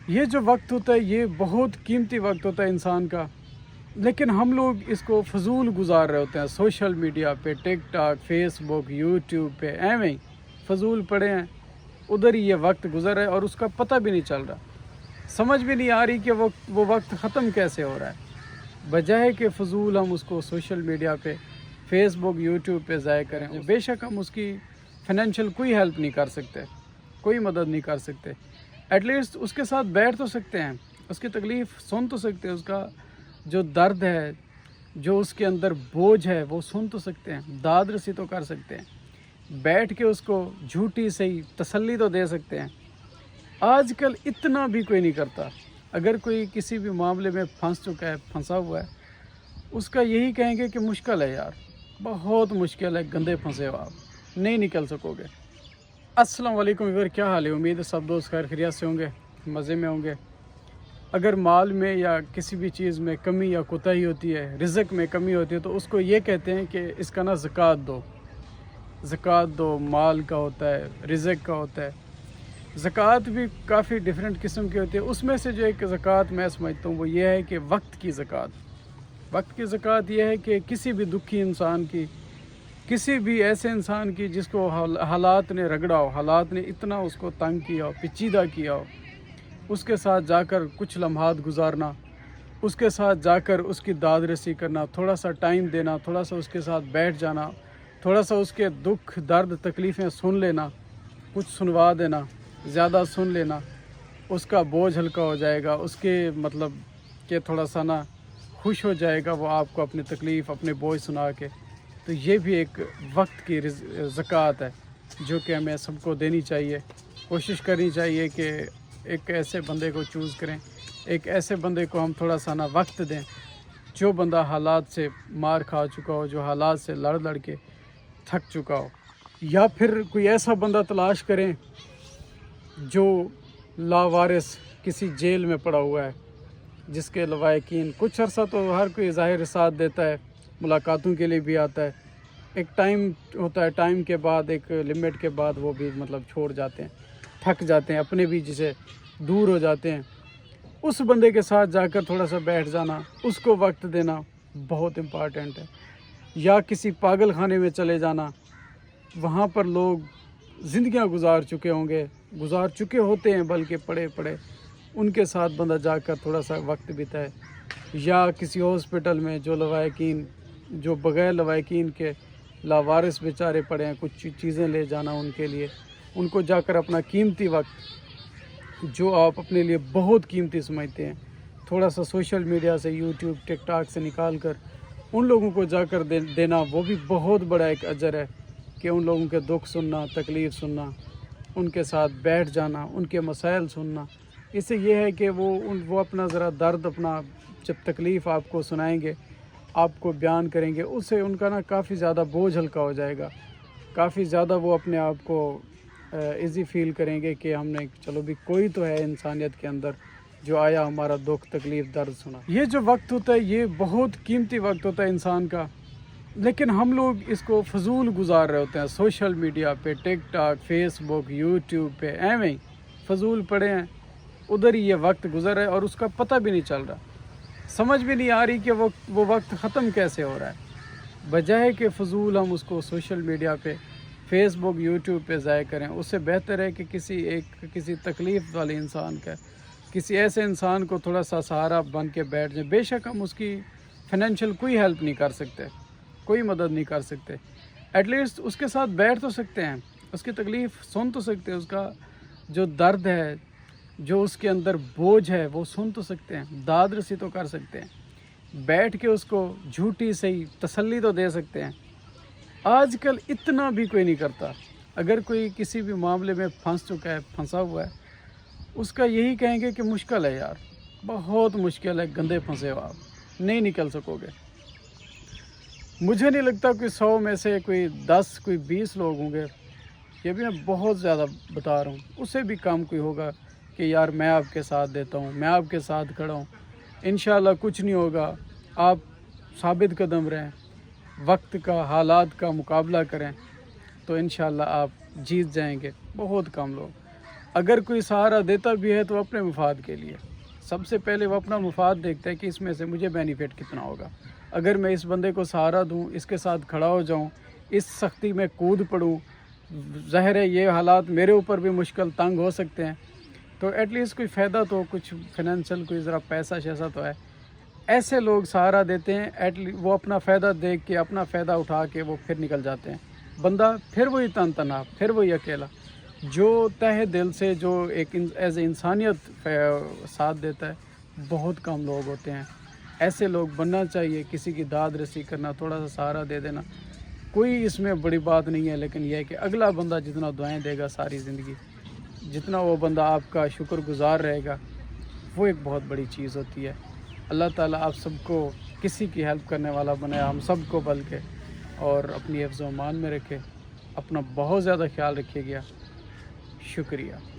یہ جو وقت ہوتا ہے یہ بہت قیمتی وقت ہوتا ہے انسان کا، لیکن ہم لوگ اس کو فضول گزار رہے ہوتے ہیں سوشل میڈیا پہ، ٹک ٹاک، فیس بک، یوٹیوب پہ ایویں ہی فضول پڑے ہیں، ادھر ہی یہ وقت گزر رہا ہے اور اس کا پتہ بھی نہیں چل رہا، سمجھ بھی نہیں آ رہی کہ وہ وقت ختم کیسے ہو رہا ہے، بجائے کہ فضول ہم اس کو سوشل میڈیا پہ، فیس بک، یوٹیوب پہ ضائع کریں۔ بے شک ہم اس کی فائنینشیل کوئی ہیلپ نہیں کر سکتے، کوئی مدد نہیں کر سکتے، ایٹ لیسٹ اس کے ساتھ بیٹھ تو سکتے ہیں، اس کی تکلیف سن تو سکتے ہیں، اس کا جو درد ہے، جو اس کے اندر بوجھ ہے وہ سن تو سکتے ہیں، داد رسی تو کر سکتے ہیں، بیٹھ کے اس کو جھوٹی صحیح تسلی تو دے سکتے ہیں۔ آج کل اتنا بھی کوئی نہیں کرتا، اگر کوئی کسی بھی معاملے میں پھنس چکا ہے، پھنسا ہوا ہے، اس کا یہی کہیں گے کہ مشکل ہے یار، بہت مشکل ہے، گندے پھنسے ہو آپ، نہیں نکل سکو گے۔ السلام علیکم ویور، کیا حال ہے؟ امید ہے سب دوست خیر خیریت سے ہوں گے، مزے میں ہوں گے۔ اگر مال میں یا کسی بھی چیز میں کمی یا کوتاہی ہوتی ہے، رزق میں کمی ہوتی ہے، تو اس کو یہ کہتے ہیں کہ اس کا نا زکوٰۃ دو، زکوٰۃ دو، مال کا ہوتا ہے، رزق کا ہوتا ہے۔ زکوٰۃ بھی کافی ڈیفرنٹ قسم کی ہوتی ہے، اس میں سے جو ایک زکوٰۃ میں سمجھتا ہوں وہ یہ ہے کہ وقت کی زکوٰۃ۔ وقت کی زکوٰۃ یہ ہے کہ کسی بھی دکھی انسان کی، کسی بھی ایسے انسان کی جس کو حالات نے رگڑا ہو، حالات نے اتنا اس کو تنگ کیا ہو، پیچیدہ کیا ہو، اس کے ساتھ جا کر کچھ لمحات گزارنا، اس کے ساتھ جا کر اس کی داد رسی کرنا، تھوڑا سا ٹائم دینا، تھوڑا سا اس کے ساتھ بیٹھ جانا، تھوڑا سا اس کے دکھ درد تکلیفیں سن لینا، کچھ سنوا دینا، زیادہ سن لینا، اس کا بوجھ ہلکا ہو جائے گا، اس کے مطلب کہ تھوڑا سا نا خوش ہو جائے گا وہ آپ کو اپنی تکلیف، اپنے بوجھ سنا کے۔ تو یہ بھی ایک وقت کی زکوٰۃ ہے جو کہ ہمیں سب کو دینی چاہیے، کوشش کرنی چاہیے کہ ایک ایسے بندے کو چوز کریں، ایک ایسے بندے کو ہم تھوڑا سا نا وقت دیں، جو بندہ حالات سے مار کھا چکا ہو، جو حالات سے لڑ کے تھک چکا ہو، یا پھر کوئی ایسا بندہ تلاش کریں جو لاوارث کسی جیل میں پڑا ہوا ہے، جس کے لواحقین کچھ عرصہ تو ہر کوئی ظاہر ساتھ دیتا ہے، ملاقاتوں کے لیے بھی آتا ہے، ایک ٹائم ہوتا ہے، ٹائم کے بعد ایک لمٹ کے بعد وہ بھی مطلب چھوڑ جاتے ہیں، تھک جاتے ہیں، اپنے بھی جسے دور ہو جاتے ہیں۔ اس بندے کے ساتھ جا کر تھوڑا سا بیٹھ جانا، اس کو وقت دینا بہت امپارٹنٹ ہے۔ یا کسی پاگل خانے میں چلے جانا، وہاں پر لوگ زندگیاں گزار چکے ہوں گے، گزار چکے ہوتے ہیں بلکہ پڑے پڑے، ان کے ساتھ بندہ جا کر تھوڑا سا وقت بتائے۔ یا کسی ہاسپٹل میں جو لواحقین، جو بغیر لواحقین کے لاوارث بیچارے پڑے ہیں، کچھ چیزیں لے جانا ان کے لیے، ان کو جا کر اپنا قیمتی وقت جو آپ اپنے لیے بہت قیمتی سمجھتے ہیں، تھوڑا سا سوشل میڈیا سے، یوٹیوب، ٹک ٹاک سے نکال کر ان لوگوں کو جا کر دینا، وہ بھی بہت بڑا ایک اجر ہے کہ ان لوگوں کے دکھ سننا، تکلیف سننا، ان کے ساتھ بیٹھ جانا، ان کے مسائل سننا۔ اس سے یہ ہے کہ وہ اپنا ذرا درد، اپنا جب تکلیف آپ کو سنائیں گے، آپ کو بیان کریں گے، اس سے ان کا نا کافی زیادہ بوجھ ہلکا ہو جائے گا، کافی زیادہ وہ اپنے آپ کو ایزی فیل کریں گے کہ ہم نے چلو بھی کوئی تو ہے انسانیت کے اندر جو آیا، ہمارا دکھ تکلیف درد سنا۔ یہ جو وقت ہوتا ہے یہ بہت قیمتی وقت ہوتا ہے انسان کا، لیکن ہم لوگ اس کو فضول گزار رہے ہوتے ہیں سوشل میڈیا پہ، ٹک ٹاک، فیس بک، یوٹیوب پہ ایویں ہی فضول پڑے ہیں، ادھر ہی یہ وقت گزر رہا ہے اور اس کا پتہ بھی نہیں چل رہا، سمجھ بھی نہیں آ رہی کہ وہ وقت ختم کیسے ہو رہا ہے، بجائے کہ فضول ہم اس کو سوشل میڈیا پہ، فیس بک، یوٹیوب پہ ضائع کریں۔ اس سے بہتر ہے کہ کسی تکلیف والے انسان کا، کسی ایسے انسان کو تھوڑا سا سہارا بن کے بیٹھ جائیں۔ بے شک ہم اس کی فائنینشیل کوئی ہیلپ نہیں کر سکتے، کوئی مدد نہیں کر سکتے، ایٹ لیسٹ اس کے ساتھ بیٹھ تو سکتے ہیں، اس کی تکلیف سن تو سکتے ہیں، اس کا جو درد ہے، جو اس کے اندر بوجھ ہے وہ سن تو سکتے ہیں، داد رسی تو کر سکتے ہیں، بیٹھ کے اس کو جھوٹی صحیح تسلی تو دے سکتے ہیں۔ آج کل اتنا بھی کوئی نہیں کرتا، اگر کوئی کسی بھی معاملے میں پھنس چکا ہے، پھنسا ہوا ہے، اس کا یہی کہیں گے کہ مشکل ہے یار، بہت مشکل ہے، گندے پھنسے ہو آپ، نہیں نکل سکو گے۔ مجھے نہیں لگتا کوئی 100 میں سے کوئی 10، کوئی 20 لوگ ہوں گے، یہ بھی میں بہت زیادہ بتا رہا ہوں، اس سے بھی کم کوئی ہوگا کہ یار میں آپ کے ساتھ دیتا ہوں، میں آپ کے ساتھ کھڑا ہوں، انشاءاللہ کچھ نہیں ہوگا، آپ ثابت قدم رہیں، وقت کا، حالات کا مقابلہ کریں تو انشاءاللہ آپ جیت جائیں گے۔ بہت کم لوگ، اگر کوئی سہارا دیتا بھی ہے تو اپنے مفاد کے لیے، سب سے پہلے وہ اپنا مفاد دیکھتا ہے کہ اس میں سے مجھے بینیفٹ کتنا ہوگا۔ اگر میں اس بندے کو سہارا دوں، اس کے ساتھ کھڑا ہو جاؤں، اس سختی میں کود پڑوں، ظاہر ہے یہ حالات میرے اوپر بھی مشکل تنگ ہو سکتے ہیں، تو ایٹ لیسٹ کوئی فائدہ تو، کچھ فائنینشیل کوئی ذرا پیسہ شیسا تو ہے۔ ایسے لوگ سہارا دیتے ہیں، وہ اپنا فائدہ دیکھ کے، اپنا فائدہ اٹھا کے وہ پھر نکل جاتے ہیں، بندہ پھر وہی تنہا، پھر وہی اکیلا۔ جو تہ دل سے جو ایک ایز اے انسانیت ساتھ دیتا ہے، بہت کم لوگ ہوتے ہیں۔ ایسے لوگ بننا چاہیے، کسی کی داد رسی کرنا، تھوڑا سا سہارا دے دینا، کوئی اس میں بڑی بات نہیں ہے، لیکن یہ ہے کہ اگلا بندہ جتنا دعائیں دے گا ساری زندگی، جتنا وہ بندہ آپ کا شکر گزار رہے گا، وہ ایک بہت بڑی چیز ہوتی ہے۔ اللہ تعالیٰ آپ سب کو کسی کی ہیلپ کرنے والا بنائے، ہم سب کو بلکہ، اور اپنی حفظ و امان میں رکھے۔ اپنا بہت زیادہ خیال رکھیے گا۔ شکریہ۔